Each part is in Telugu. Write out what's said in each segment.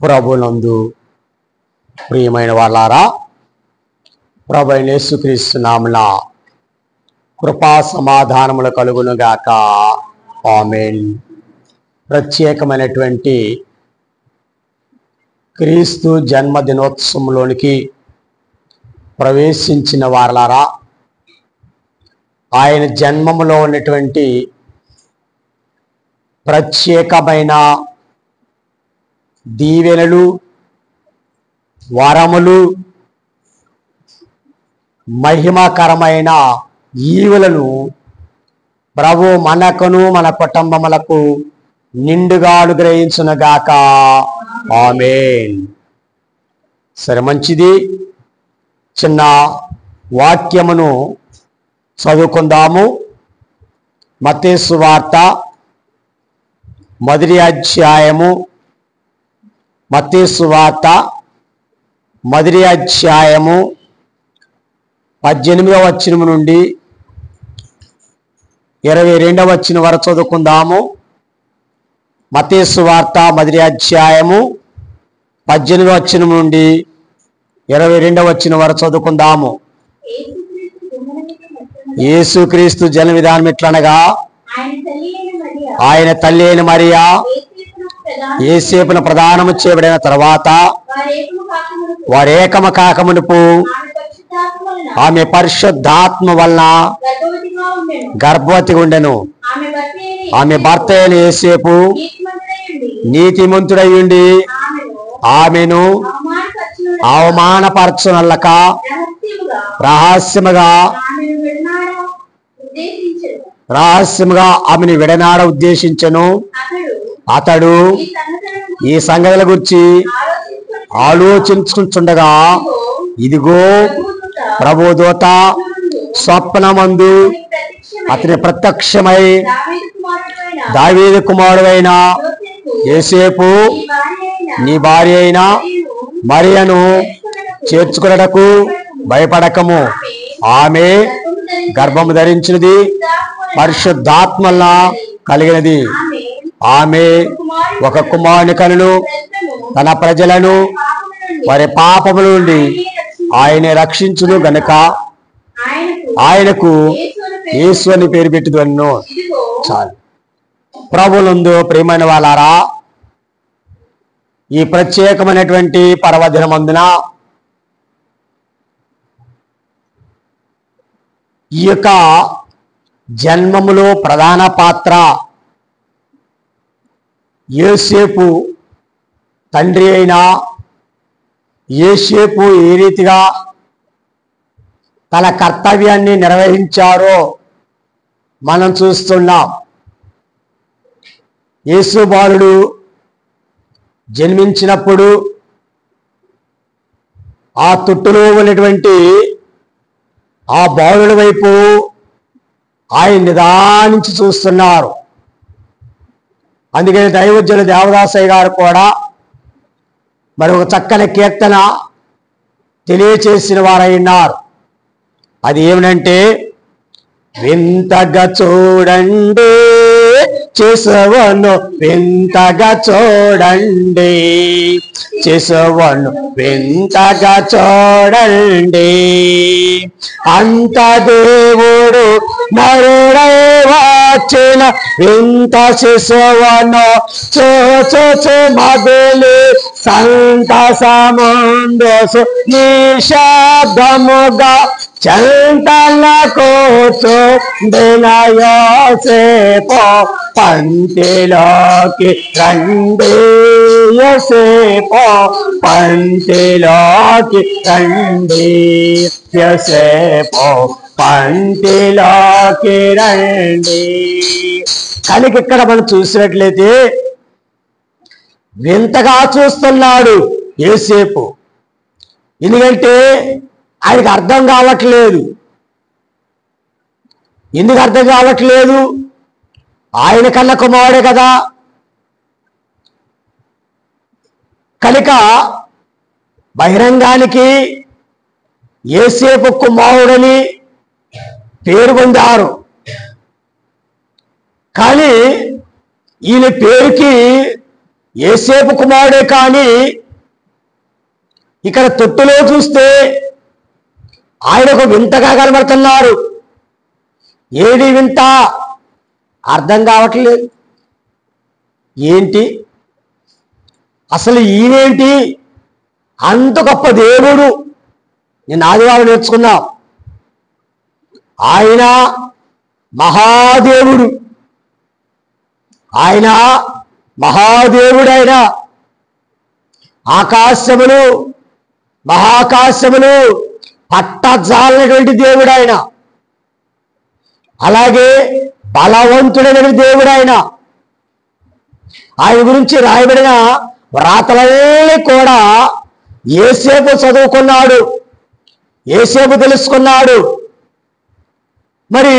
ప్రభునందు ప్రియమైన వాళ్ళారా, ప్రభు అయిన యేసుక్రీస్తు నామమున కృపా సమాధానములు కలుగునుగాక. ఆమేన్. ప్రత్యేకమైనటువంటి క్రీస్తు జన్మదినోత్సవంలోనికి ప్రవేశించిన వారలారా, ఆయన జన్మములో ఉన్నటువంటి ప్రత్యేకమైన దీవెనలు, వరములు, మహిమకరమైన ఈవులను ప్రభు మనకును మన కుటుంబములకు నిండుగా అనుగ్రహించునుగాక. ఆమేన్. సరే, మంచిది. చిన్న వాక్యమును చదువుకుందాము. మత్తయి సువార్త మొదటి అధ్యాయము, మత్తయి సువార్త మొదటి అధ్యాయము 18వ వచనం నుండి 22వ వచనం వరకు చదువుకుందాము. మత్తయి సువార్త మొదటి అధ్యాయము 18వ వచనం నుండి 22వ వచనం వరకు చదువుకుందాము. యేసుక్రీస్తు జన్మ విధానం ఎట్లనగా, ఆయన తల్లి అయిన మరియా యేసేపును ప్రదానము చేయబడిన తర్వాత వారు ఏకము కాకమునుపు ఆమె పరిశుద్ధాత్మ వలన గర్భవతిగా ఉండెను. ఆమె భర్త అయిన యేసేపు నీతిమంతుడయ్యుండి ఆమెను అవమానపరచునల్లక రహస్యముగా ఆమెను విడనాడ ఉద్దేశించెను. అతడు ఈ సంగతుల గురించి ఆలోచించుచుండగా, ఇదిగో ప్రభుదూత స్వప్నమందు అతని ప్రత్యక్షమై, దావీదు కుమారుడైన యేసేపు, నీ భార్య అయిన మరియను చేర్చుకొనుటకు భయపడకము. ఆమె గర్భము ధరించినది పరిశుద్ధాత్మల కలిగినది. ఆమె ఒక కుమారుని కనును, తన ప్రజలను వారి పాపముల నుండి ఆయన రక్షించును గనుక ఆయనకు యేసు అని పేరు పెట్టుదను. చాలు. ప్రభువునందు ప్రియమైన వాళ్ళారా, ఈ ప్రత్యేకమైనటువంటి పర్వదినమందున ఈ యొక్క జన్మములో ప్రధాన పాత్ర యోసేపు తండ్రి అయిన యోసేపు ఏ రీతిగా తన కర్తవ్యాన్ని నిర్వహించారో మనం చూస్తున్నాం. యేసు బాలుడు జన్మించినప్పుడు ఆ తొట్టులో ఉన్నటువంటి ఆ బాలుడి వైపు ఆయన నిదానించి చూస్తున్నారు. అందుకని దైవజ్ఞులు దేవదాసయ్య గారు కూడా మరి ఒక చక్కని కీర్తన తెలియచేసిన వారై ఉన్నారు. అది ఏమిటంటే, వింతగా చూడండి చేసవను, వింతగా చూడండి చేసవను, వింతగా చూడండి, అంత దేవుడు నరుడై వచ్చిన వింత శిశువను చూచు మదిలి సంతసముందు నిశ్శబ్దముగా చంతన కూర్చుండిన యోసేపు పంక్తిలోకి రండి, యోసేపు పంక్తిలోకి రండి, యోసేపు పంక్తిలోకి రండి. కనుక ఇక్కడ మనం చూసినట్లయితే వింతగా చూస్తున్నాడు యోసేపు. ఎందుకంటే ఆయనకు అర్థం కావట్లేదు. ఎందుకు అర్థం కావట్లేదు? ఆయన కన్న కుమారుడే కదా. కనుక బహిరంగానికి యోసేపు కుమారుడని పేరు పొందారు. కానీ ఈయన పేరుకి యోసేపు కుమారుడే. కానీ ఇక్కడ తొట్టులో చూస్తే ఆయన ఒక వింతగా కనబడుతున్నారు. ఏది వింత అర్థం కావట్లేదు. ఏంటి అసలు ఈయనేంటి అంత గొప్ప దేవుడు? నేను ఆదివారం నేర్చుకున్నా. ఆయన మహాదేవుడు, ఆయన మహాదేవుడైన ఆకాశములు మహాకాశములు పట్టజాలనటువంటి దేవుడైన, అలాగే బలవంతుడైన దేవుడైన, ఆయన గురించి రాయబడిన వ్రాతలన్నీ కూడా యోసేపు చదువుకున్నాడు, యోసేపు తెలుసుకున్నాడు. మరి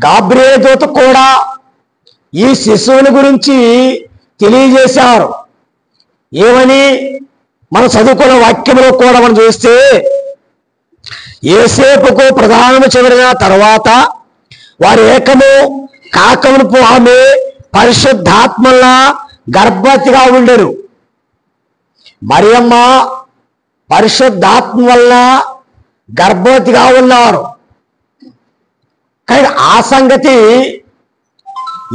గాబ్రియేలు దూత కూడా ఈ శిశువుని గురించి తెలియజేశారు. ఏమని మనం చదువుకున్న వాక్యంలో కూడా మనం చూస్తే, యోసేపుకు ప్రధానము చెందిన తర్వాత వారు ఏకము కాకమునుపు ఆమె పరిశుద్ధాత్మల గర్భవతిగా ఉండెను. మరియమ్మ పరిశుద్ధాత్మ వల్ల గర్భవతిగా ఉన్నారు. కానీ ఆ సంగతి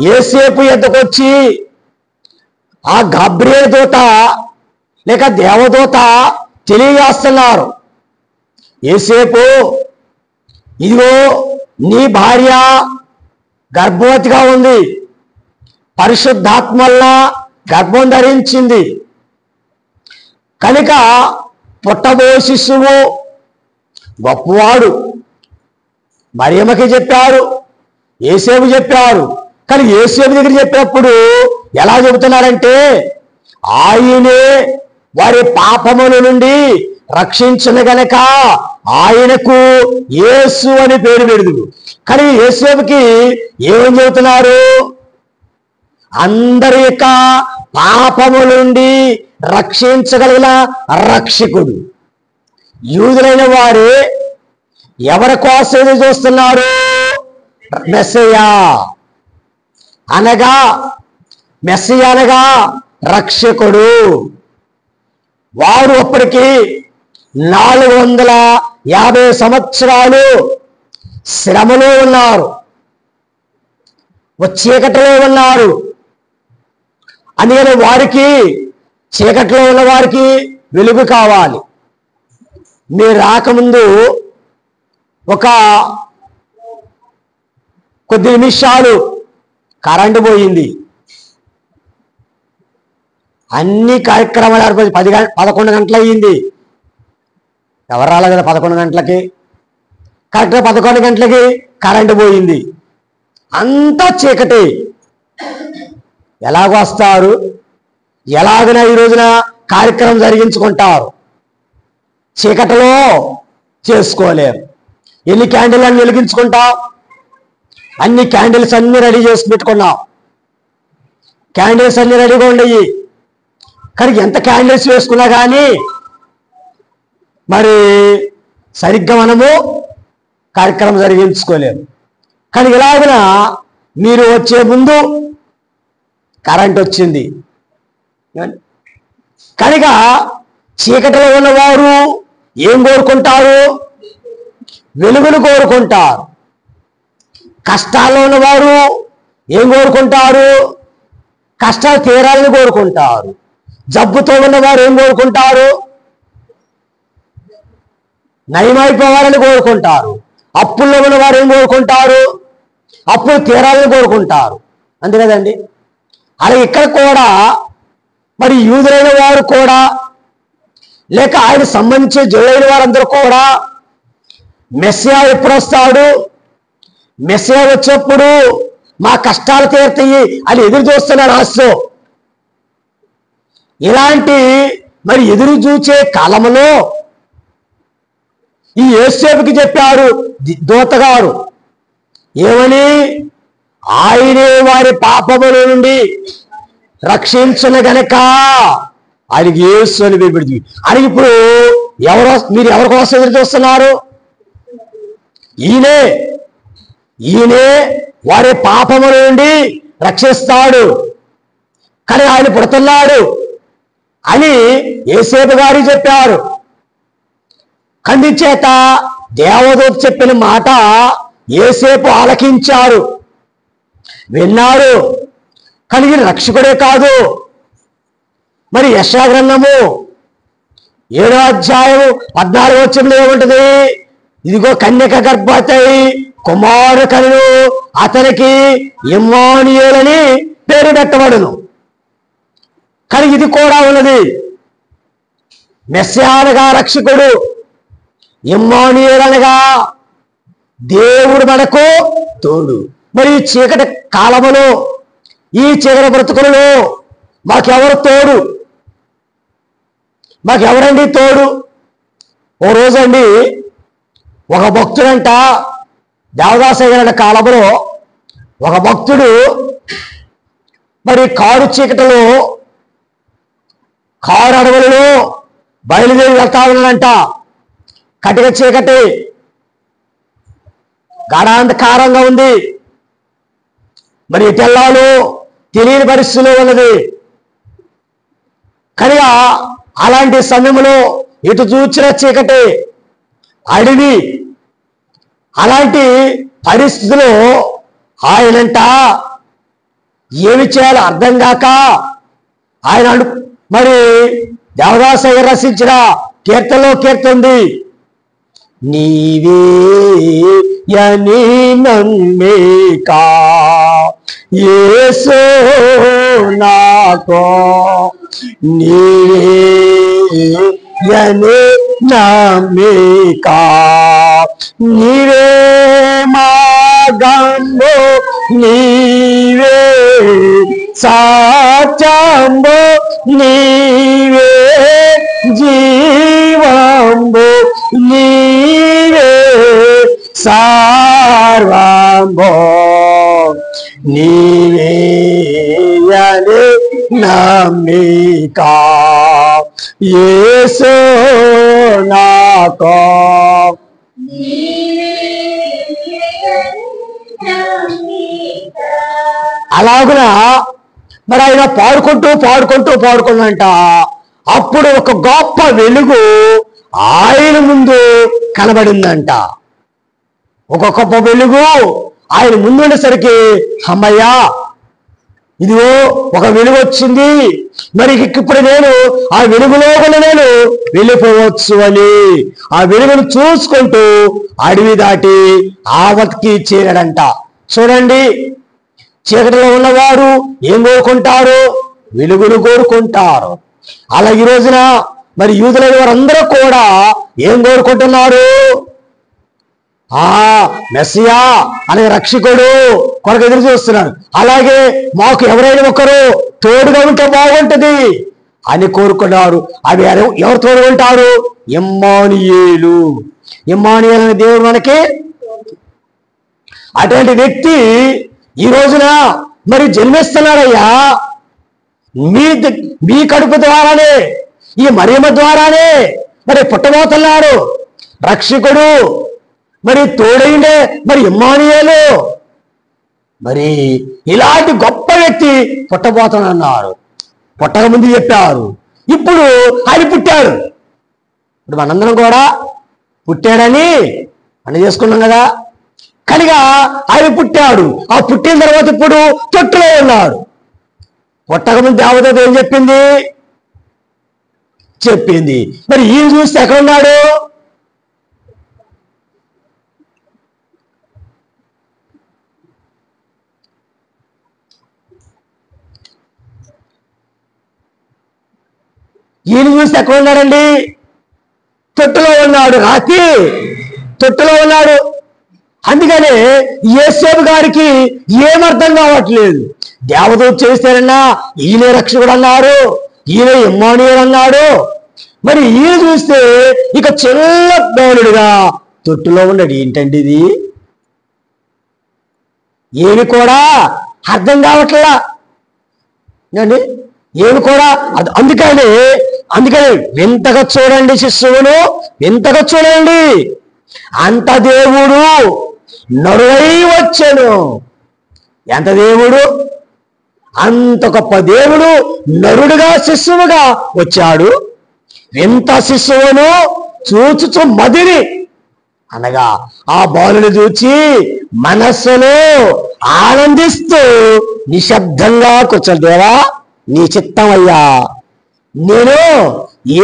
యోసేపు ఎద్దకు వచ్చి ఆ గాబ్రియేలు దూత లేక దేవదూత తెలియజేస్తున్నారు. యోసేపు, ఇదిగో నీ భార్య గర్భవతిగా ఉంది, పరిశుద్ధాత్మ వల్ల గర్భం ధరించింది కనుక పుట్టబో శిశువు గొప్పవాడు. మరియమ్మకి చెప్పారు, యోసేపు చెప్పారు. కానీ యోసేపు దగ్గర చెప్పినప్పుడు ఎలా చెబుతున్నారంటే, ఆయనే వారి పాపముల నుండి రక్షించిన గనక ఆయనకు యేసు అని పేరు పెడుదురు. కానీ యోసేపుకి ఏమని చెబుతున్నారు? అందరి యొక్క పాపముల నుండి రక్షించగలిగిన రక్షకుడు. యూదులైన వారే ఎవరి కోసం ఎదురు చూస్తున్నారు? మెస్సయా అనగా, మెస్సయా అనగా రక్షకుడు. వారు అప్పటికి 450 సంవత్సరాలు శ్రమలో ఉన్నారు, చీకటిలో ఉన్నారు. అందుకని వారికి, చీకటిలో ఉన్న వారికి వెలుగు కావాలి. మీరు రాకముందు ఒక కొద్ది నిమిషాలు కరెంటు పోయింది. అన్ని కార్యక్రమాలు 11 గంటలు అయ్యింది. ఎవరు రాలేదు కదా 11 గంటలకి. కరెక్ట్గా 11 గంటలకి కరెంటు పోయింది. అంతా చీకటి. ఎలాగ వస్తారు? ఎలాగైనా ఈ రోజున కార్యక్రమం జరిగించుకుంటారు? చీకటిలో చేసుకోలేరు. ఎన్ని క్యాండిల్ అని వెలిగించుకుంటాం? అన్ని క్యాండిల్స్ అన్ని రెడీ చేసి పెట్టుకున్నాం. క్యాండిల్స్ అన్ని రెడీగా ఉండయి. కానీ ఎంత క్యాండిల్స్ వేసుకున్నా కానీ మరి సరిగ్గా మనము కార్యక్రమం జరిగించుకోలేము. కానీ ఇలాగిన మీరు వచ్చే ముందు కరెంట్ వచ్చింది కనుక చీకటిలో ఉన్నవారు ఏం కోరుకుంటారు? వెలుగును కోరుకుంటారు. కష్టాల్లో ఉన్నవారు ఏం కోరుకుంటారు? కష్టాలు తీరాలని కోరుకుంటారు. జబ్బుతో ఉన్నవారు ఏం కోరుకుంటారు? నయమైపోవాలని కోరుకుంటారు. అప్పుల్లో ఉన్నవారు ఏం కోరుకుంటారు? అప్పులు తీరాలని కోరుకుంటారు. అంతే కదండి. అలాగే ఇక్కడ కూడా మరి యూదులైన వారు కూడా, లేక ఆయన సంబంధించిన జనులైన వారందరూ కూడా మెస్సియా ఎప్పుడు వస్తాడు, మెస్సియా వచ్చేప్పుడు మా కష్టాలు తీరుతాయి అని ఎదురు చూస్తున్నారు ఆశతో. ఇలాంటి మరి ఎదురు చూచే కాలంలో ఈ యోసేపుకి చెప్పారు దూతగారు ఏమని? ఆయనే వారి పాపముల నుండి రక్షించిన గనక ఆయనకి యేసు అని పేరు పెడుతుంది. అని ఇప్పుడు మీరు ఎవరి కోసం ఎదురు చూస్తున్నారు? ఈయనే వారి పాపముల నుండి రక్షిస్తాడు. కానీ ఆయన పుడుతున్నాడు అని యోసేపు గారు చెప్పారు. కందిచేత దేవదూత చెప్పిన మాట యోసేపు ఆలకించారు, విన్నారు. కానీ ఈయన రక్షకుడే కాదు. మరి యెషయా గ్రంథము 7వ అధ్యాయం 14వ వచనంలో ఏముంటది? ఇదిగో కన్యక గర్భవతి కుమారుడు కనును, అతనికి ఇమ్మానుయేలు అని పేరు పెట్టబడును. కానీ ఇది కూడా ఉన్నది, మెస్సియా అనగా రక్షకుడు, ఇమ్మానుయేలు అనగా దేవుడు మనకు తోడు. మరి ఈ చీకటి కాలములో, ఈ చీకటి బ్రతుకులలో మాకెవరు తోడు? మాకెవరండి తోడు? ఓ రోజండి ఒక భక్తుడంట, దేవదాసయ్య గారి కాలంలో ఒక భక్తుడు మరి కారు చీకటిలో, కారు అడవులలో బయలుదేరి వెళ్తా ఉన్నాడంట. కటిక చీకటి, గాఢాంధకారంగా ఉంది. మరి ఎటు వెళ్ళాలో తెలియని పరిస్థితిలో ఉన్నది. కనుక అలాంటి సమయంలో ఎటు చూచిన చీకటి, అడవి, అలాంటి పరిస్థితిలో ఆయనంట ఏమి చేయాలో అర్థం కాక ఆయన మరి దేవదాసయ్య రచించిన కీర్తనలో కీర్తుంది, నీవే యని నమ్మిక యేసు నాకో, నీవే యని నమ్మిక, నీవే మార్గము, నీవే సత్యము, నీవే జీవము, నీవే సర్వము, నీవే యని నమ్మిక యేసు నాకో. అలాగున మరి ఆయన పాడుకుంటూ అప్పుడు ఒక గొప్ప వెలుగు ఆయన ముందు కనబడిందంట. ఒక గొప్ప వెలుగు ఆయన ముందు ఉండేసరికి, అమ్మయ్యా ఇదిగో ఒక వెలుగు వచ్చింది, మరి ఇప్పుడు నేను ఆ వెలుగులో కూడా నేను వెళ్ళిపోవచ్చు అని ఆ వెలుగును చూసుకుంటూ అడవి దాటి ఆవత్కి చేరాడంట. చూడండి, చీకటిలో ఉన్నవారు ఏం కోరుకుంటారు? వెలుగును కోరుకుంటారు. అలా ఈ రోజున మరి యూదులైన వారందరూ కూడా ఏం కోరుకుంటున్నారు? మెస్సియా అనే రక్షకుడు కొరకు ఎదురు చూస్తున్నారు. అలాగే మాకు ఎవరైనా ఒకరు తోడుగా ఉంటే బాగుంటది అని కోరుకున్నారు. అవి ఎవరు తోడుగా ఉంటారు? ఇమ్మానుయేలు. ఇమ్మానుయేలు అనే దేవుడు మనకి. అటువంటి వ్యక్తి ఈ రోజున మరి జన్మిస్తున్నాడయ్యా. మీ కడుపు ద్వారానే, ఈ మరియమ్మ ద్వారానే మరి పుట్టబోతున్నాడు రక్షకుడు, మరి తోడైండే మరి ఇమ్మానుయేలు. మరి ఇలాంటి గొప్ప వ్యక్తి పుట్టబోతానన్నారు. పుట్టక ముందు చెప్పారు, ఇప్పుడు ఆయన పుట్టాడు. ఇప్పుడు మనందరం కూడా పుట్టాడని అని చేసుకున్నాం కదా. కనుక ఆయన పుట్టాడు. ఆ పుట్టిన తర్వాత ఇప్పుడు తొట్టులో ఉన్నాడు. పుట్టక ముందు దేవదూత ఏం చెప్పింది. మరి ఈయన చూస్తే ఎక్కడ ఉన్నాడు? ఈయన చూస్తే ఎక్కడ ఉన్నాడండి? తొట్టులో ఉన్నాడు. రాత్రి తొట్టులో ఉన్నాడు. అందుకనే యేసేపు గారికి ఏమర్థం కావట్లేదు. దేవదూత చేస్తారన్నా ఈయనే రక్షకుడు అన్నారు, ఈయన ఇమ్మానుయేలు అన్నాడు. మరి ఈయన చూస్తే ఇక చిన్న బాలుడుగా తొట్టులో ఉన్నాడు. ఏంటండి ఇది? ఏమి కూడా అర్థం కావట్లా అండి, ఏమి కూడా. అందుకని వింతగా చూడండి శిశువును, వింతగా చూడండి. అంత దేవుడు నరుడై వచ్చాను. ఎంత దేవుడు? అంత గొప్ప దేవుడు నరుడుగా శిశువుగా వచ్చాడు. వింత శిశువును చూచుచు మదిని అనగా ఆ బాలుని చూచి మనస్సులో ఆనందిస్తూ నిశ్శబ్దంగా కూర్చొని, దేవా నీ చిత్తమయ్యా, నేను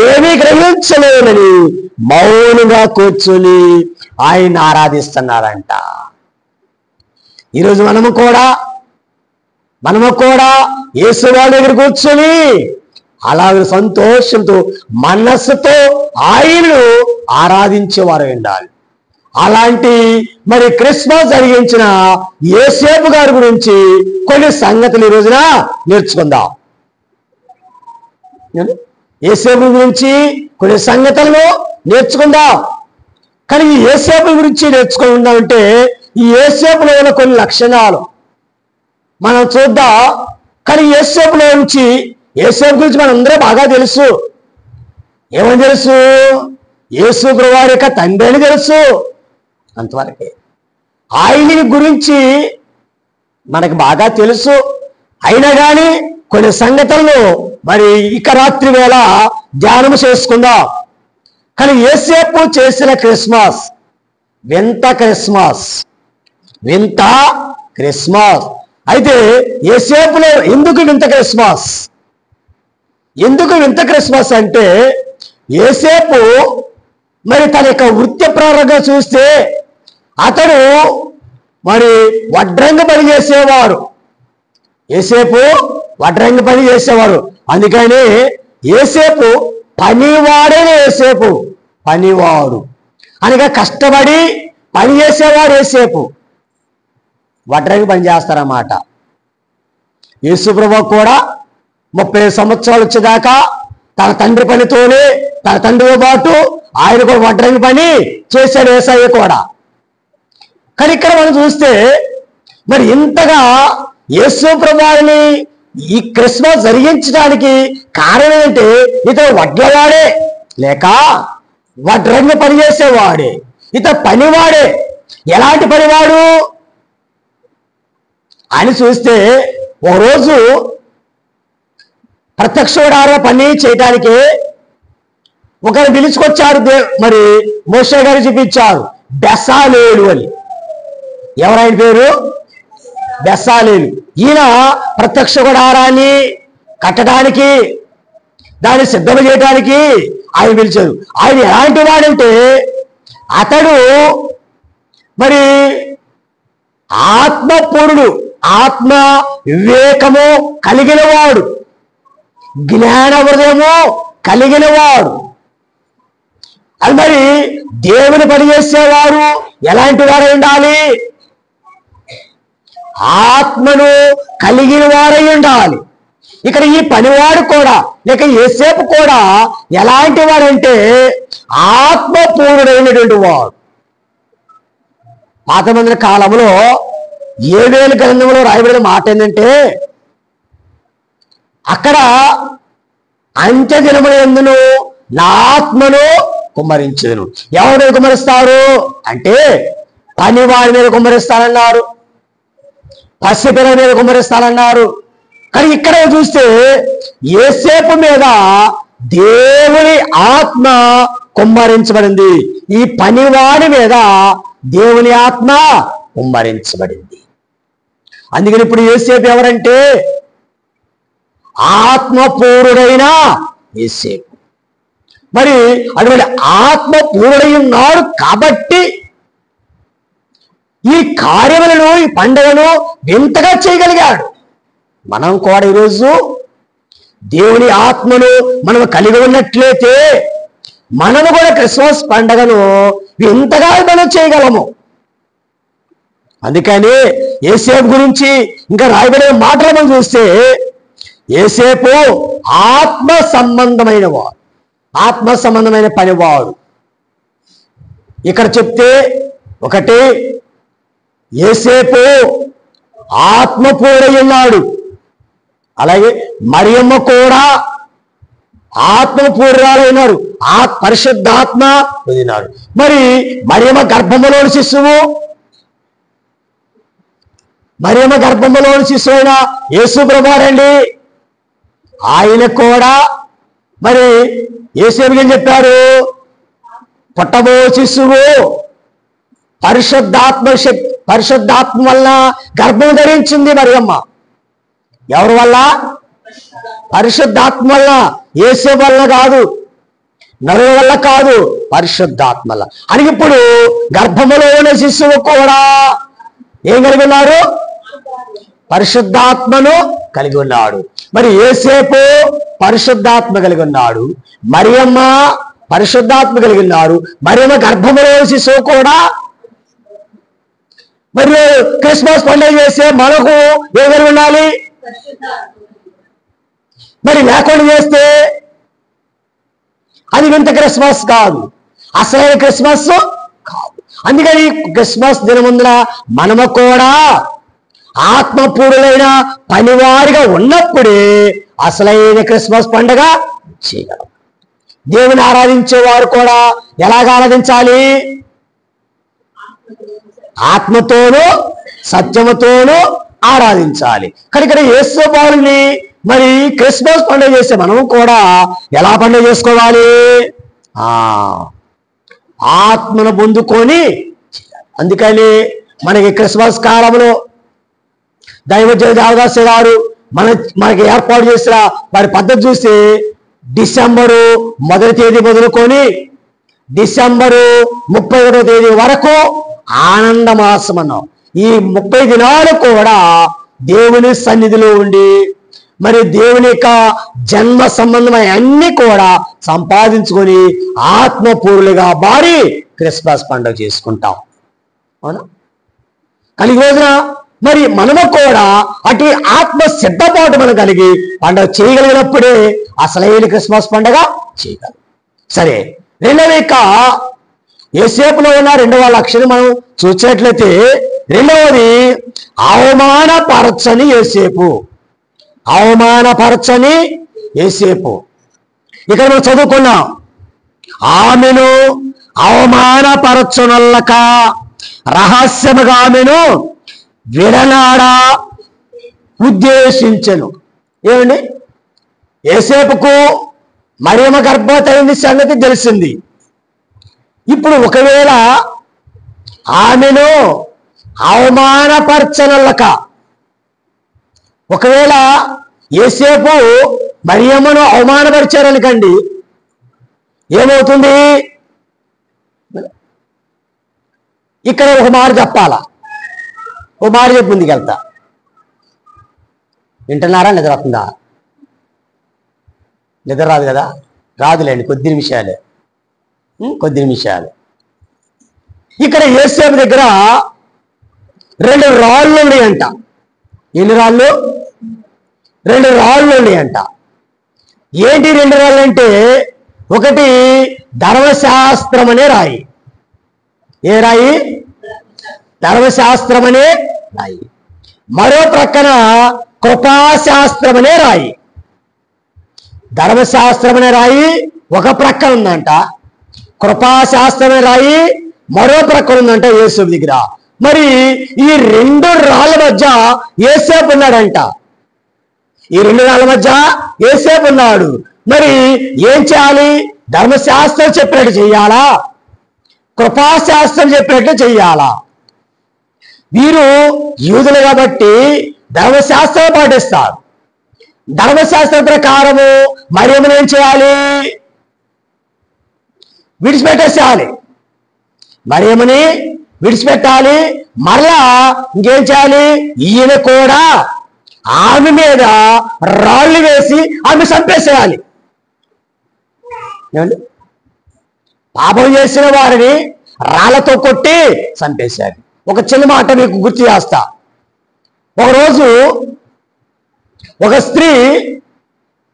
ఏమీ గ్రహించలేనని మౌనంగా కూర్చొని ఆయన ఆరాధిస్తున్నారంట. ఈరోజు మనము కూడా యేసు వారి దగ్గర కూర్చొని అలాగే సంతోషంతో మనస్సుతో ఆయనను ఆరాధించేవారు ఉండాలి. అలాంటి మరి క్రిస్మస్ జరిగించిన యోసేపు గారి గురించి కొన్ని సంగతులు ఈ రోజున నేర్చుకుందాం. యోసేపు గురించి కొన్ని సంగతులను నేర్చుకుందాం. కానీ ఈ యోసేపు గురించి నేర్చుకుందామంటే ఈ యోసేపులో ఉన్న కొన్ని లక్షణాలు మనం చూద్దాం. కానీ యోసేపు గురించి మనందరూ బాగా తెలుసు. ఏమని తెలుసు? యేసు ప్రభువారి యొక్క తండ్రి అని తెలుసు, అంతవరకే. ఆయన గురించి మనకు బాగా తెలుసు. అయినా కానీ కొన్ని సంగతులను మరి ఇక రాత్రి వేళ ధ్యానం చేసుకుందాం. కానీ యోసేపు చేసిన క్రిస్మస్ వింత క్రిస్మస్. అయితే యోసేపులో ఎందుకు వింత క్రిస్మస్ అంటే, యోసేపు మరి తన యొక్క వృత్తి ప్రారంభంగా చూస్తే అతడు మరి వడ్రంగి పని చేసేవాడు. యోసేపు వడ్రంగి పని చేసేవాడు. అందుకని యోసేపు పనివాడు అనగా కష్టపడి పని చేసేవాడు. యేసేపు వడ్రంగి పని చేస్తారన్నమాట. యేసు ప్రభువు కూడా 30 సంవత్సరాలు వచ్చేదాకా తన తండ్రి పనితోనే, తన తండ్రితో పాటు ఆయన కూడా వడ్రంగి పని చేశాడు యేసయ్య కూడా. కానీ ఇక్కడ మనం చూస్తే మరి ఇంతగా యేసు ప్రభువుని ఈ క్రిస్మస్ జరిగించడానికి కారణం ఏంటి? ఇతను వడ్లవాడే లేక వడ్రంగి పని చేసేవాడే, ఇతను పనివాడే. ఎలాంటి పనివాడు అని చూస్తే, ఒకరోజు ప్రత్యక్షుడారా పని చేయటానికి ఒకరు పిలుచుకొచ్చారు. మరి మోషే గారు చూపించారు బెసాలేలు అని. ఎవరైన పేరు? బెసాలేలు. ఈయన ప్రత్యక్ష గుడారాన్ని కట్టడానికి, దాన్ని సిద్ధం చేయడానికి ఆయన పిలిచారు. ఆయన ఎలాంటి వాడంటే, అతడు మరి ఆత్మపూర్ణుడు, ఆత్మ వివేకము కలిగిన వాడు, జ్ఞాన హృదయము కలిగిన వాడు. అది మరి దేవుని పని చేసేవారు ఎలాంటి వారు ఉండాలి? ఆత్మను కలిగిన వారై ఉండాలి. ఇక్కడ ఈ పనివాడు కూడా లేక యోసేపు కూడా ఎలాంటి వాడంటే ఆత్మపూర్ణుడైనటువంటి వాడు. పాత మందిర కాలంలో 7 గ్రంథంలో రాయబడిన మాట ఏంటంటే, అక్కడ అంత్య దినముల యందును నా ఆత్మను కుమ్మరించెదను. ఎవరి మీద కుమ్మరిస్తారు అంటే, పనివాడి మీద కుమ్మరిస్తానన్నారు, పసిపిల్లల మీద కుమ్మరిస్తానన్నారు. కానీ ఇక్కడ చూస్తే యోసేపు మీద దేవుని ఆత్మ కుమ్మరించబడింది. ఈ పనివాడి మీద దేవుని ఆత్మ కుమ్మరించబడింది. అందుకని ఇప్పుడు యోసేపు ఎవరంటే ఆత్మపూర్ణుడైన యోసేపు. మరి అటువంటి ఆత్మపూర్ణుడై ఉన్నాడు కాబట్టి ఈ కార్యములను, ఈ పండుగను వింతగా చేయగలిగాడు. మనం కూడా ఈరోజు దేవుని ఆత్మను మనం కలిగి ఉన్నట్లయితే మనము కూడా క్రిస్మస్ పండుగను వింతగా మనం చేయగలము. అందుకని యోసేపు గురించి ఇంకా రాయబడే మాటలు మనం చూస్తే, యోసేపు ఆత్మ సంబంధమైన వాడు, ఆత్మ సంబంధమైన పనివాడు. ఇక్కడ చెప్తే ఒకటి, యోసేపు ఆత్మపూర్ణుడై ఉన్నాడు. అలాగే మరియమ్మ కూడా ఆత్మపూర్ణురాలైనారు, పరిశుద్ధాత్మ పొందినాడు. మరి మరియమ్మ గర్భములోని శిశువు మరియమ్మ గర్భంలోని శిశువు అయిన యేసు ప్రభువారండి. ఆయన కూడా మరి యేసేపుకి ఏం చెప్పారు? పుట్టబో శిశువు పరిశుద్ధాత్మ వల్ల గర్భం ధరించింది మరియమ్మ. ఎవరి వల్ల? పరిశుద్ధాత్మ వల్ల. యేసేపు వల్ల కాదు, నరుల వల్ల కాదు, పరిశుద్ధాత్మ వల్ల. అని ఇప్పుడు గర్భములో ఉన్న శిశువు కూడా ఏం కలిగి ఉన్నారు? పరిశుద్ధాత్మను కలిగి ఉన్నాడు. మరి యేసేపు పరిశుద్ధాత్మ కలిగి ఉన్నాడు, మరియమ్మ పరిశుద్ధాత్మ కలిగి ఉన్నారు. మరియమ్మ గర్భములో శిశువు కూడా. మరి క్రిస్మస్ పండుగ చేస్తే మనకు ఏం కలిగి ఉండాలి? మరి లేకుండా చేస్తే అది వింత క్రిస్మస్ కాదు, అసలైన క్రిస్మస్ కాదు. అందుకని క్రిస్మస్ దినముందున మనము కూడా ఆత్మపూర్ణులైన పనివారిగా ఉన్నప్పుడే అసలైన క్రిస్మస్ పండుగ చేయగలం. దేవుని ఆరాధించేవారు కూడా ఎలాగ ఆరాధించాలి? ఆత్మతోనూ సత్యముతోనూ ఆరాధించాలి. కానీ ఇక్కడ యేసు ప్రభువుని మరి క్రిస్మస్ పండుగ చేసే మనం కూడా ఎలా పండుగ చేసుకోవాలి? ఆత్మను పొందుకొని. అందుకని మనకి క్రిస్మస్ కాలంలో దైవజన దేవదాసు గారు మనకి ఏర్పాటు చేసిన వారి పద్ధతి చూస్తే డిసెంబరు 1వ తేదీ మొదలుకొని డిసెంబరు 31వ తేదీ వరకు ఆనంద మాసం అన్నాం. ఈ 30 దినాలు కూడా దేవుని సన్నిధిలో ఉండి మరి దేవుని యొక్క జన్మ సంబంధమైన అన్ని కూడా సంపాదించుకొని ఆత్మపూర్లుగా మారి క్రిస్మస్ పండుగ చేసుకుంటాం. అవునా? కానీ ఈ రోజున మరి మనము కూడా అటు ఆత్మ సిద్ధపాటు మనం కలిగి పండుగ చేయగలిగినప్పుడే అసలైన క్రిస్మస్ పండుగ చేయగలం. సరే, రెండవ యొక్క యేసేపులో ఉన్న రెండవ లక్షణం మనం చూసినట్లయితే రెండవది అవమానపరచని యేసేపు. అవమానపరచని యేసేపు. ఇక్కడ మనం చదువుకున్నాం, ఆమెను అవమానపరచునొల్లక రహస్యముగా ఆమెను విడనాడ ఉద్దేశించెను. ఏమండి? యేసేపుకు మరియమ్మ గర్భవతి సంగతి తెలిసింది. ఇప్పుడు ఒకవేళ ఆమెను అవమానపరచనొల్లక, ఒకవేళ యేసేపు మరియమ్మను అవమానపరిచారనుకండి, ఏమవుతుంది? ఇక్కడ ఒక మాట చెప్పాలా, ఓ మాట చెప్పి ముందుకెళ్తా. వింటున్నారా? నిద్ర వస్తుందా? నిద్ర రాదు కదా? రాదులేండి, కొద్ది నిమిషాలే. ఇక్కడ యేసేపు దగ్గర 2 రాళ్ళు ఉన్నాయంట. ఎన్ని రాళ్ళు? 2 రాళ్ళు ఉన్నాయంట. ఏంటి 2 రాళ్ళు అంటే, ఒకటి ధర్మశాస్త్రం అనే రాయి. ఏ రాయి? ధర్మశాస్త్రం అనే రాయి. మరో ప్రక్కన కృపాశాస్త్రం అనే రాయి. ధర్మశాస్త్రం అనే రాయి ఒక ప్రక్కన ఉందంట, కృపాశాస్త్రం అనే రాయి మరో ప్రక్కన ఉందంట యేసేపు దగ్గర. మరి ఈ 2 రాళ్ళ మధ్య యేసేపు ఉన్నాడంట. ఈ 2 రాళ్ళ మధ్య యేసేపు ఉన్నాడు. మరి ఏం చేయాలి? ధర్మశాస్త్రం చెప్పినట్టు చెయ్యాలా? కృపాశాస్త్రం చెప్పినట్టు చెయ్యాలా? వీరు యూదులు కాబట్టి ధర్మశాస్త్రం పాటిస్తారు. ధర్మశాస్త్రం ప్రకారము మరియమ్మను ఏం చేయాలి? విడిచిపెట్టేసేయాలి. మరియమ్మని విడిచిపెట్టాలి. మరలా ఇంకేం చేయాలి? ఈయన కూడా ఆమె మీద రాళ్ళు వేసి ఆమె చంపేసేయాలి. ఏమండి? పాపం చేసిన వారిని రాళ్లతో కొట్టి చంపేసేయాలి. ఒక చిన్న మాట మీకు గుర్తు చేస్తా. ఒకరోజు ఒక స్త్రీ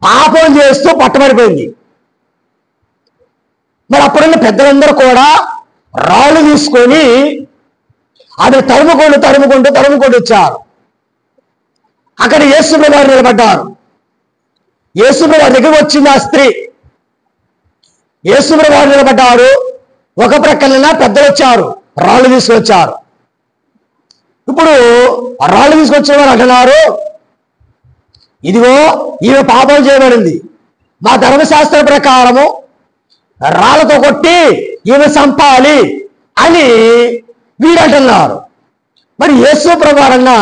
పాపం చేస్తూ పట్టబడిపోయింది. మరి అప్పుడున్న పెద్దలందరూ కూడా రాళ్ళు తీసుకొని ఆమె తరుముకుంటూ వచ్చారు. అక్కడ యేసుప్రభువు వారు నిలబడ్డారు. యేసుప్రభువు వారి దగ్గర వచ్చింది ఆ స్త్రీ. యేసుప్రభువు వారు నిలబడ్డారు. ఒక ప్రక్కన పెద్దలు వచ్చారు, రాళ్ళు తీసుకొచ్చారు. ఇప్పుడు రాళ్ళు తీసుకొచ్చిన వారు అంటున్నారు, ఇదిగో ఈమె పాపం చేయబడింది, మా ధర్మశాస్త్ర ప్రకారము రాళ్ళతో కొట్టి ఈమె చంపాలి అని వీరు అంటున్నారు. మరి యేసు ప్రకారంగా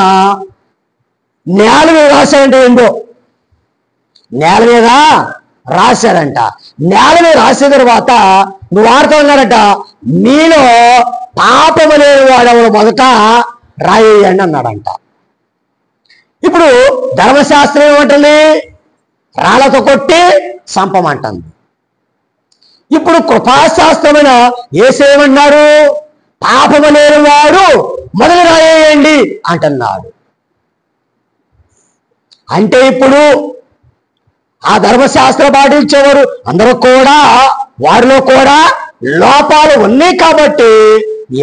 నేల మీద రాశాడంటే ఏంటో, నేల మీద రాశాడంట. నేల మీద రాసిన తర్వాత నువ్వు వాడుతూ ఉన్నాడట, మీలో పాపము లేని వాడెవడు మొదట రాయేయండి అన్నాడంట. ఇప్పుడు ధర్మశాస్త్రం ఏమంటుంది? రాళ్ళతో కొట్టి చంపమంటుంది. ఇప్పుడు కృపాశాస్త్రమైన యేసేమన్నాడు? పాపము లేని వాడు మొదలు రాయేయండి అంటున్నాడు. అంటే ఇప్పుడు ఆ ధర్మశాస్త్రం పాటించేవారు అందరూ కూడా వారిలో కూడా లోపాలు ఉన్నాయి కాబట్టి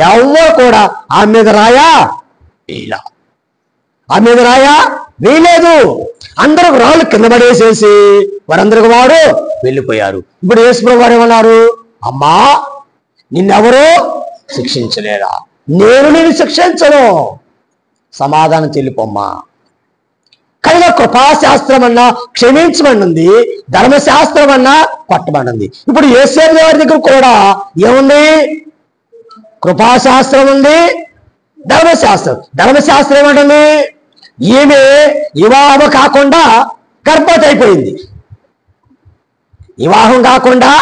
ఎవరు కూడా ఆ మీద రాయా ఇలా ఆ మీద రాయా వేయలేదు. అందరూ రాళ్ళు కింద పడేసేసి వారందరికి వాడు వెళ్ళిపోయారు. ఇప్పుడు యేసుప్రభువు వారు ఏమన్నారు? అమ్మా, నిన్నెవరూ శిక్షించలేరా? నేను నిన్ను శిక్షించను, సమాధానం చెల్లిపోమ్మా. కనుక కృపాశాస్త్రం అన్నా క్షమించమనుంది, ధర్మశాస్త్రం అన్నా కొట్టమనుంది. ఇప్పుడు యేసేపు వారి దగ్గర కూడా ఏముంది? కృపాశాస్త్రం ఉంది, ధర్మశాస్త్రం. ధర్మశాస్త్రం ఏమంటుంది? ఈమె వివాహం కాకుండా గర్భవతి అయిపోయింది, వివాహం కాకుండా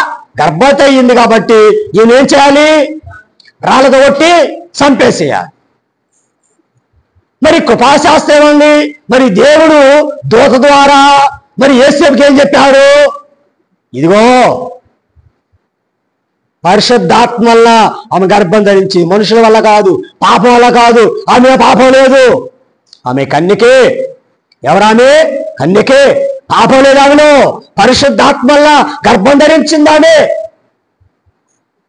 గర్భవతి అయ్యింది కాబట్టి ఈమె ఏం చేయాలి? రాళ్ళతో కొట్టి చంపేసేయాలి. మరి కృపాశాస్త్రం ఏమంది? మరి దేవుడు దూత ద్వారా మరి యేసేపుకి ఏం చెప్పాడు? ఇదిగో పరిశుద్ధాత్మ వల్ల ఆమె గర్భం ధరించి, మనుషుల వల్ల కాదు, పాపం వల్ల కాదు. ఆమె పాపం లేదు, ఆమె కన్యకే. ఎవరామె? కన్యకే, పాపం లేదు ఆమెలో. పరిశుద్ధాత్మ వల్ల గర్భం ధరించిందామె.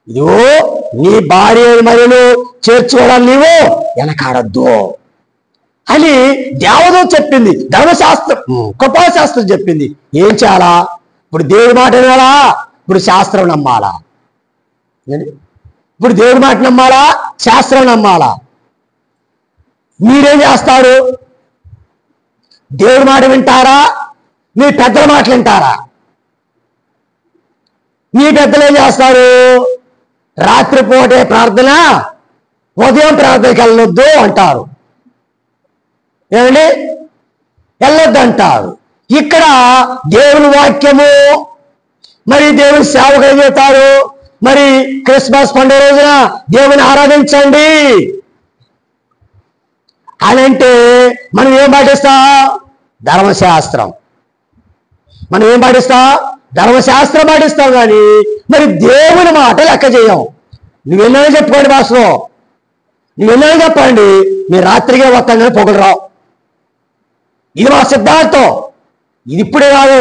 ఇదిగో నీ భార్య మరియు చేర్చుకోవడానికి నీవు వెనకాడద్దు అని దేవదూత చెప్పింది. ధర్మశాస్త్రం కృపాశాస్త్రం చెప్పింది. ఏం చేయాలా? ఇప్పుడు దేవుడి మాట వినాలా? ఇప్పుడు శాస్త్రం నమ్మాలా? ఇప్పుడు దేవుడి మాట నమ్మాలా? శాస్త్రం నమ్మాలా? మీరేం చేస్తారు? దేవుడి మాట వింటారా? మీ పెద్దల మాటలు వింటారా? మీ పెద్దలు ఏం చేస్తారు? రాత్రిపూటే ప్రార్థన, ఉదయం ప్రార్థనకి వెళ్ళొద్దు అంటారు. ఏమండి? వెళ్ళొద్దు అంటారు. ఇక్కడ దేవుని వాక్యము మరి దేవుని సేవకు ఏం చేస్తారు? మరి క్రిస్మస్ పండుగ రోజున దేవుని ఆరాధించండి అని అంటే మనం ఏం పాటిస్తాం? ధర్మశాస్త్రం. మనం ఏం పాటిస్తాం? ధర్మశాస్త్రం పాటిస్తాం. కానీ మరి దేవుని మాట లెక్క చేయం. నువ్వెన్నో చెప్పుకోండి భాషలో, నువ్వెన్నో చెప్పండి, మీరు రాత్రిగా వస్తాం కానీ పొగలు రావు. ఇది మా సిద్ధాంతం. ఇది ఇప్పుడే కాదు,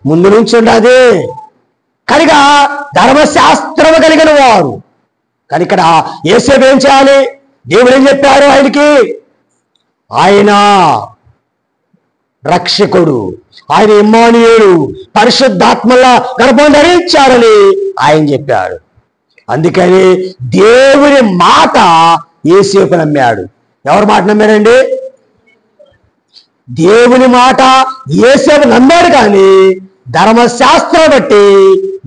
ముందు నుంచి ఉండదు. కనుక ధర్మశాస్త్రము కలిగిన వారు. కానీ ఇక్కడ యేసేపు ఏం చేయాలి? దేవుడు ఏం చెప్పారు ఆయనకి? ఆయన రక్షకుడు, ఆయన ఇమ్మానుయేలు, పరిశుద్ధాత్మల గర్భం ధరించారని ఆయన చెప్పాడు. అందుకని దేవుని మాట యేసేపు నమ్మాడు. ఎవరి మాట నమ్మాడండి? దేవుని మాట యేసేపు నమ్మాడు. కానీ ధర్మశాస్త్రం బట్టి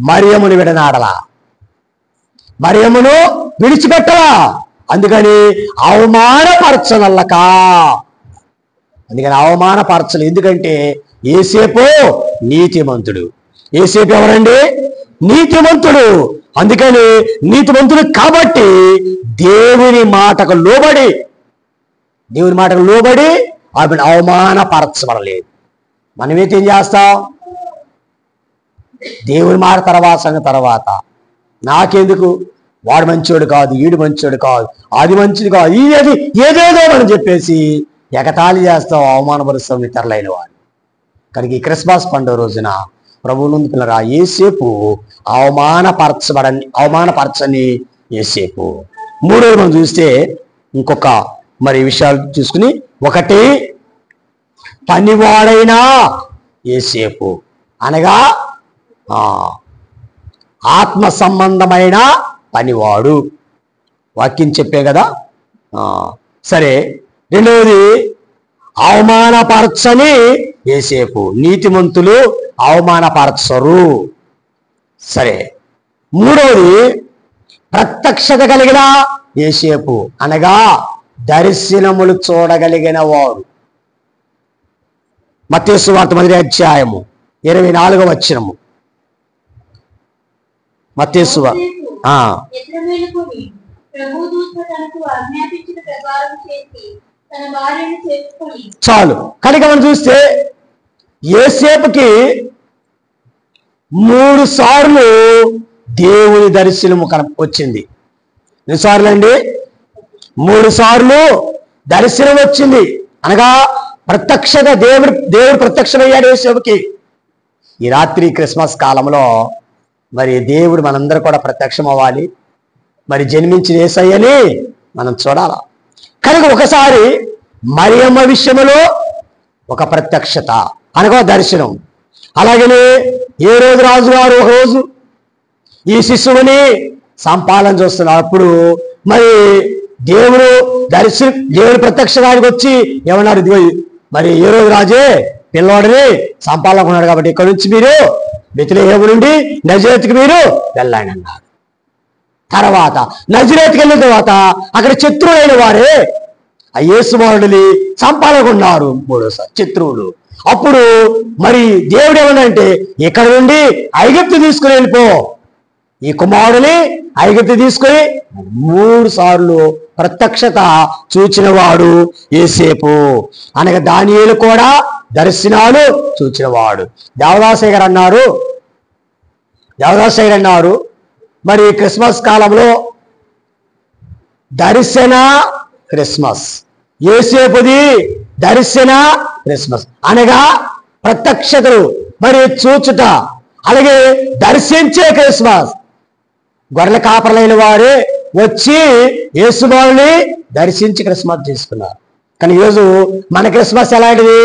మరియమును విడనాడలా, మరియమును విడిచిపెట్టలా. అందుకని అవమానపరచనల్లక, అందుకని అవమానపరచలు. ఎందుకంటే యేసేపు నీతిమంతుడు. యేసేపు ఎవరండి? నీతిమంతుడు. అందుకని నీతిమంతుడు కాబట్టి దేవుని మాటకు లోబడి ఆమెను అవమానపరచబడలేదు. మనమైతే ఏం చేస్తాం? దేవుని మాట తర్వాత నాకెందుకు, వాడు మంచోడు కాదు, ఈడు మంచోడు కాదు, అది మంచిది కాదు, ఇది ఏదేదో మనం చెప్పేసి ఎగతాళి చేస్తాం, అవమానపరుస్తాం ఇతరులైన వాడు. కనుక ఈ క్రిస్మస్ పండుగ రోజున ప్రభువునందు పిల్లరా, యేసేపు అవమానపరచని యేసేపు. మూడోది మనం చూస్తే ఇంకొక మరి విషయాలు చూసుకుని, ఒకటి పనివాడైన యేసేపు, అనగా ఆత్మ సంబంధమైన పనివాడు. వాక్యం చెప్పే కదా. సరే, రెండవది అవమానపరచని యోసేపు. నీతిమంతులు అవమానపరచరు. సరే. మూడవది ప్రత్యక్షత కలిగిన యోసేపు, అనగా దర్శనములు చూడగలిగిన వాడు. మత్తయి సువార్త 1వ అధ్యాయము 24వ వచనము. మత్తయి సువార్త చాలు. కనుక మనం చూస్తే యోసేపుకి 3 సార్లు దేవుని దర్శనము వచ్చింది. ఎన్నిసార్లు అండి? 3 సార్లు దర్శనం వచ్చింది. అనగా ప్రత్యక్షత, దేవుడు ప్రత్యక్షమయ్యాడు యోసేపుకి. ఈ రాత్రి క్రిస్మస్ కాలంలో మరి దేవుడు మనందరూ కూడా ప్రత్యక్షం అవ్వాలి. మరి జన్మించిన యేసయ్యని మనం చూడాలి. కనుక ఒకసారి మరియమ్మ విషయంలో ఒక ప్రత్యక్షత, అనగా దర్శనం. అలాగనే హేరోదు రాజు గారు ఒక రోజు ఈ శిశువుని సంపాలన చూస్తున్నారు. అప్పుడు మరి దేవుడు ప్రత్యక్షానికి వచ్చి ఏమన్నారు? ఇదిగో మరి హేరోదు రాజే పిల్లోడిని సంపాలనుకున్నాడు, కాబట్టి ఇక్కడ నుంచి మీరు బెత్లెహేము నుండి నజరేతుకు మీరు వెళ్ళండి అన్నారు. తర్వాత నజరేతుకు వెళ్ళిన తర్వాత అక్కడ శత్రువులైన వారే ఆ యేసుమారుడిని సంపాలనుకున్నారు. 3వ శత్రువులు. అప్పుడు మరి దేవుడు ఏమన్నంటే, ఇక్కడ నుండి ఐగుప్తు తీసుకుని వెళ్ళిపో, ఈ కుమారుడిని ఐగుప్తు తీసుకొని 3 సార్లు ప్రత్యక్షత చూచినవాడు యోసేపు. అనగా దానియేలు కూడా దర్శనాలు చూచినవాడు. దేవదాసయ్య గారు అన్నారు మరి క్రిస్మస్ కాలంలో దర్శన క్రిస్మస్, యోసేపుది దర్శన క్రిస్మస్. అనగా ప్రత్యక్షతలు మరి చూచుట, అలాగే దర్శించే క్రిస్మస్. గొర్రెల కాపరులైన వారే వచ్చి యేసుబాలుని దర్శించి క్రిస్మస్ చేసుకున్నారు. కానీ ఈరోజు మన క్రిస్మస్ ఎలాంటిది?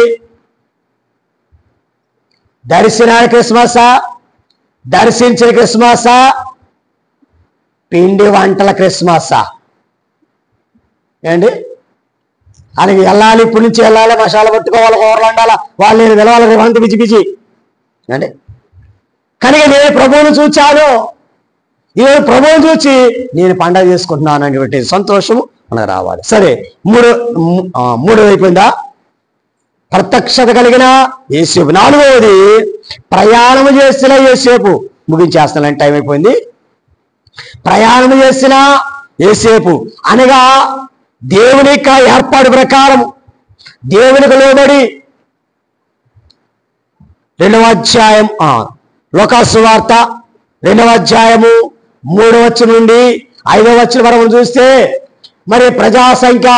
దర్శనాల క్రిస్మసా, దర్శించిన క్రిస్మసా, పిండి వంటల క్రిస్మసా? ఏంటి? అలాగే వెళ్ళాలి, ఇప్పటి నుంచి వెళ్ళాలి, మసాలా పట్టుకోవాలి, కూరలు వండాలా, వాళ్ళు నేను వెళ్ళాలి, వంట పిచ్చి పిచ్చి అంటే. కనుక నేను ప్రభువును చూచాను, ఈరోజు ప్రభువును చూచి నేను పండగ చేసుకుంటున్నాను అనేటువంటి సంతోషము మనకు రావాలి. సరే, మూడో అయిపోయిందా? ప్రత్యక్షత కలిగిన యేసేపు. 4వది ప్రయాణము చేసిన యేసేపు. ముగించేస్తాను, టైం అయిపోయింది. ప్రయాణము చేసిన యేసేపు అనగా దేవుని యొక్క ఏర్పాటు ప్రకారం దేవునికి లోబడి 2వ అధ్యాయం లూకాసు సువార్త 2వ అధ్యాయము 3వ వచనం నుండి 5వ వచనం వరకు చూస్తే మరి ప్రజా సంఖ్య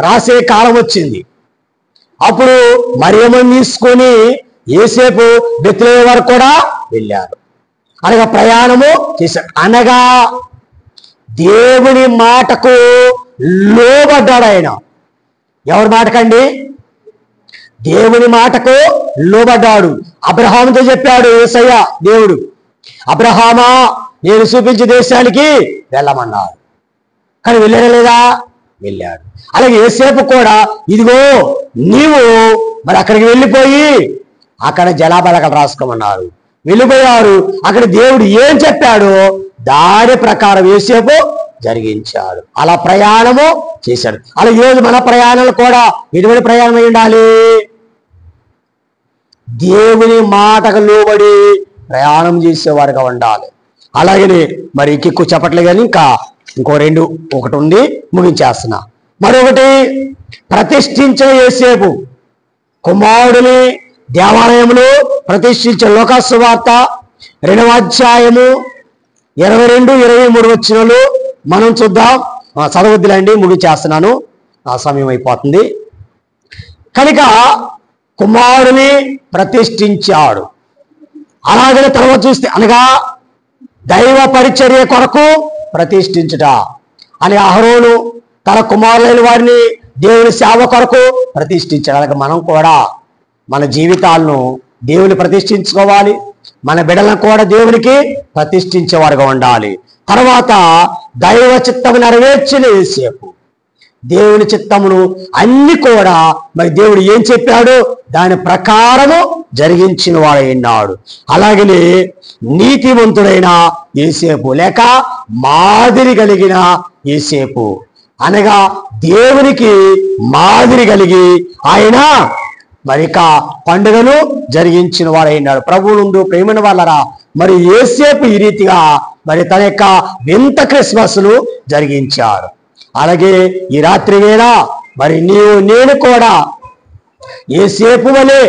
రాసే కాలం వచ్చింది. అప్పుడు మరియమ్మను తీసుకొని యోసేపు బెత్లెహేము వరకు కూడా వెళ్ళారు. అనగా ప్రయాణము చేశారు. అనగా దేవుని మాటకు లోబడ్డాడు ఆయన. ఎవరి మాటకండి? దేవుని మాటకు లోబడ్డాడు. అబ్రహాముతో చెప్పాడు యేసయ్య దేవుడు, అబ్రహామా నేను చూపించే దేశానికి వెళ్ళమన్నాడు. కానీ వెళ్ళాడా లేదా? వెళ్ళాడు. అలాగే యేసేపు కూడా ఇదిగో నీవు మరి అక్కడికి వెళ్ళిపోయి అక్కడ జలాబలకలు రాసుకోమన్నారు. వెళ్ళిపోయారు. అక్కడ దేవుడు ఏం చెప్పాడో దాని ప్రకారం యేసేపు జరిగించాడు. అలా ప్రయాణము చేశాడు. అలా ఈరోజు మన ప్రయాణాలు కూడా ఎటువంటి ప్రయాణం అయి ఉండాలి? దేవుని మాటకు లోబడి ప్రయాణం చేసేవారుగా ఉండాలి. అలాగనే మరి ఎక్కువ చెప్పట్లే కానీ ఇంకో 2 ఒకటి ఉంది, ముగించేస్తున్నా. మరొకటి ప్రతిష్ఠించిన యేసేపు, కుమారుడిని దేవాలయములో ప్రతిష్ఠించిన. లూకాసు సువార్త 2వ అధ్యాయము 22, 23 వచనాలు మనం చూద్దాం. చదవద్దులండి, ముగించేస్తున్నాను, ఆ సమయం అయిపోతుంది. కనుక కుమారుని ప్రతిష్ఠించాడు. అలాగనే తర్వాత చూస్తే అనగా దైవ పరిచర్య కొరకు ప్రతిష్ఠించుట అని అహరోను తన కుమారులైన వారిని దేవుని సేవ కొరకు ప్రతిష్ఠించాడు. అలాగే మనం కూడా మన జీవితాలను దేవుని ప్రతిష్ఠించుకోవాలి. మన బిడ్డలను కూడా దేవునికి ప్రతిష్ఠించేవారుగా ఉండాలి. తర్వాత దైవ చిత్తము నెరవేర్చిన యేసేపు, దేవుని చిత్తమును అన్ని కూడా మరి దేవుడు ఏం చెప్పాడో దాని ప్రకారము జరిగించిన వాడైనాడు. అలాగనే నీతివంతుడైన యోసేపు లేక మాదిరి కలిగిన యోసేపు అనగా దేవునికి మాదిరి కలిగి ఆయన మరిక పండుగను జరిగించిన వాడైనాడు. ప్రభువు నుండి ప్రేమైన వాళ్ళరా, మరి యోసేపు ఈ రీతిగా మరి తన యొక్క వింత క్రిస్మస్ను జరిగించాడు. అలాగే ఈ రాత్రి వేళ మరి నీవు నేను కూడా యోసేపు వలె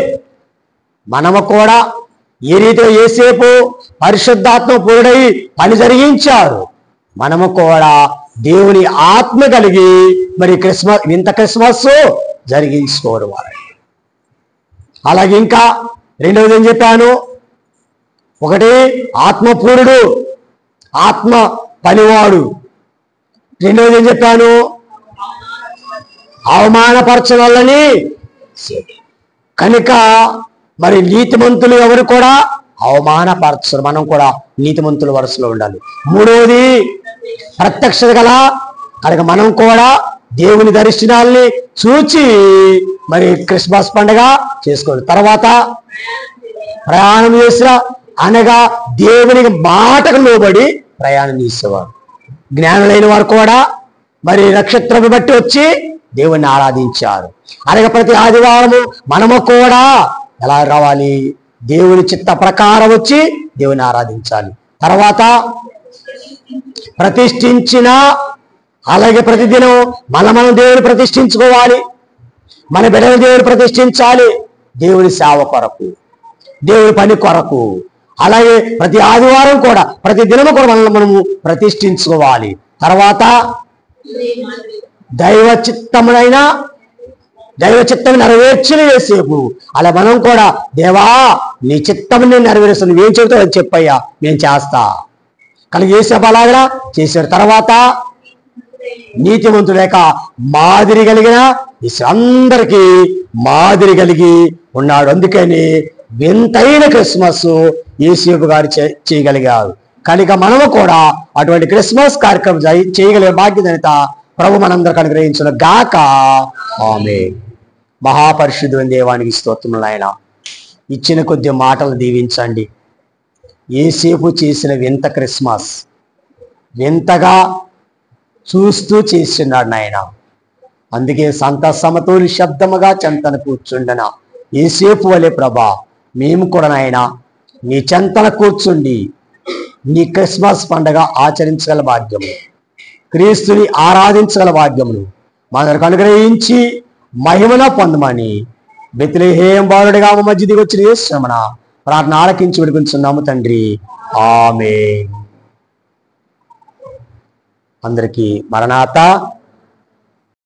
మనము కూడా ఏ రీతిగా యోసేపు పరిశుద్ధాత్మ పూర్ణై పని జరిగించారు, మనము కూడా దేవుని ఆత్మ కలిగి మరి క్రిస్మస్ వింత క్రిస్మస్ జరిగించుకోవడం వారు. అలాగే ఇంకా రెండవది ఏం చెప్పాను, ఒకటి ఆత్మపూరుడు, ఆత్మ పనివాడు. రెండవది ఏం చెప్పాను, అవమానపరచనలని. కనుక మరి నీతిమంతులు ఎవరు కూడా అవమానపరచరు, మనం కూడా నీతిమంతుల వరుసలో ఉండాలి. మూడవది ప్రత్యక్షత గల, కనుక మనం కూడా దేవుని దర్శనాల్ని చూచి మరి క్రిస్మస్ పండుగ చేసుకోవాలి. తర్వాత ప్రయాణం చేసిన అనగా దేవునికి మాటకు లోబడి ప్రయాణం చేసేవారు. జ్ఞానులైన వారు కూడా మరి నక్షత్రం బట్టి వచ్చి దేవుణ్ణి ఆరాధించారు. అలాగే ప్రతి ఆదివారము మనము కూడా ఎలా రావాలి, దేవుని చిత్త ప్రకారం వచ్చి దేవుని ఆరాధించాలి. తర్వాత ప్రతిష్ఠించిన, అలాగే ప్రతిదినం మనం దేవుని ప్రతిష్ఠించుకోవాలి, మన బిడ్డలు దేవుని ప్రతిష్ఠించాలి, దేవుని సేవ కొరకు, దేవుని పని కొరకు. అలాగే ప్రతి ఆదివారం కూడా ప్రతి దినము కూడా మనము ప్రతిష్ఠించుకోవాలి. తర్వాత దైవ చిత్తం నెరవేర్చిన యేసేపు అలా మనం కూడా దేవా నీ చిత్తం నేను నెరవేరుస్తాను, నువ్వేం చెబుతావు అని చెప్పయ్యా నేను చేస్తా. కనుక యేసేపు అలాగా చేశాడు. తర్వాత నీతిమంతుడు లేక మాదిరి కలిగిన అందరికీ మాదిరి కలిగి ఉన్నాడు. అందుకని వింతైన క్రిస్మస్ యేసేపు గారు చేయగలిగారు. కనుక మనము కూడా అటువంటి క్రిస్మస్ కార్యక్రమం చేయగలిగే బాధ్యత ప్రభు మనందరికి అనుగ్రహించిన గాక. ఆమేన్. మహాపరిశుద్ధుని దేవానికి స్తోత్రములు. ఆయన ఇచ్చిన కొద్ది మాటలు దీవించండి. యేసేపు చేసిన వింత క్రిస్మస్ వింతగా చూస్తూ చేస్తున్నాడు నాయన. అందుకే సంత సమతోలి శబ్దముగా చెంతన కూర్చుండన యేసేపు వలె ప్రభా మేము కూడా నాయన నీ చెంతన కూర్చుండి నీ క్రిస్మస్ పండుగ ఆచరించగల భాగ్యము, క్రీస్తుని ఆరాధించగల భాగ్యమును మనకు అనుగ్రహించి మహిమన పొందమని బెత్లెహేము బాలుడిగా మా మధ్య దిగి వచ్చిన యేసుమన ప్రార్థన ఆలకించి విడుకుంటున్నాము తండ్రి. ఆమేన్. అందరికీ మరణాత.